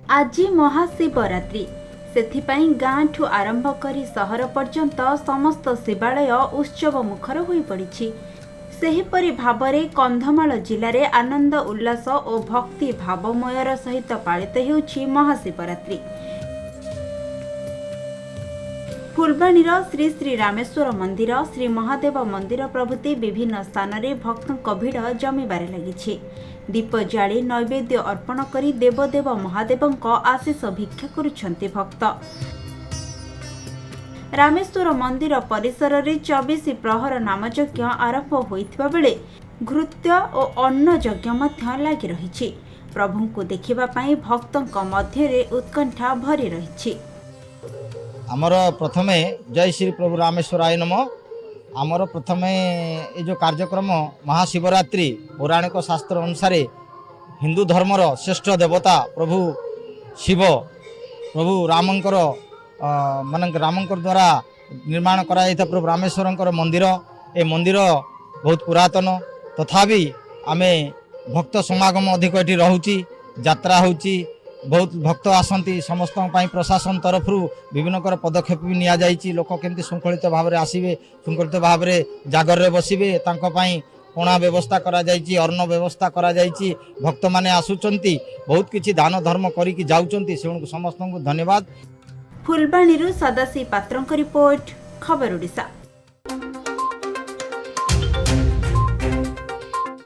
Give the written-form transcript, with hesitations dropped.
आज महाशिवरात्रि सेथिपाई गाँ ठू आरंभ करी सहर पर्यंत समस्त शिवालय उत्सव मुखर होई पड़िछि। सेहिपरि भावरे कंधमाल जिले में आनंद उल्लास और भक्ति भावमयर सहित पालित हेउछि महाशिवरात्रि। फुलबाणीर श्री श्री रामेश्वर मंदिर, श्री महादेव मंदिर प्रभृति विभिन्न स्थान में भक्तों भिड़ जमीबारे लगी। दीप जाली नैवेद्य अर्पण करी देवदेव महादेव आशीष भिक्षा करुछन्ति भक्त। रामेश्वर मंदिर परिसर में 24 प्रहर नामयज्ञ आरंभ होइथिबा बेले घृत्य और अन्न यज्ञ मध्य लागि रहिछि। प्रभु को देखिबा पई भक्तों मध्य उत्कंठा भरी रहिछि। आमर प्रथमे जय श्री प्रभु रामेश्वराय नमः। आमर प्रथमे ये जो कार्यक्रम महाशिवरात्रि पौराणिक शास्त्र अनुसार हिंदू धर्मर श्रेष्ठ देवता प्रभु शिव प्रभु रामंकर रामंकर द्वारा निर्माण कराई प्रभु रामेश्वरंकर मंदिर। ए मंदिर बहुत पुरातन, तथापि आमे भक्त समागम अधिक ये रोची, यात्रा होची, बहुत भक्त आसती। समस्त प्रशासन तरफ विभिन्न पदक्षेप भी निया जाइछि। लोक केमती श्रृंखलित भाव में आसबे, श्रृंखलित भाव में जागर रे बसिबे, पणा व्यवस्था करा जाइछि, अन्न व्यवस्था करा जाइछि। भक्त माने आसुचंती, बहुत किछि दान धर्म करिकि जाउचंती। से समस्त को धन्यवाद। फुलबाणीरू सदाशिव पात्रଙ୍କ रिपोर्ट, खबर ओडिशा।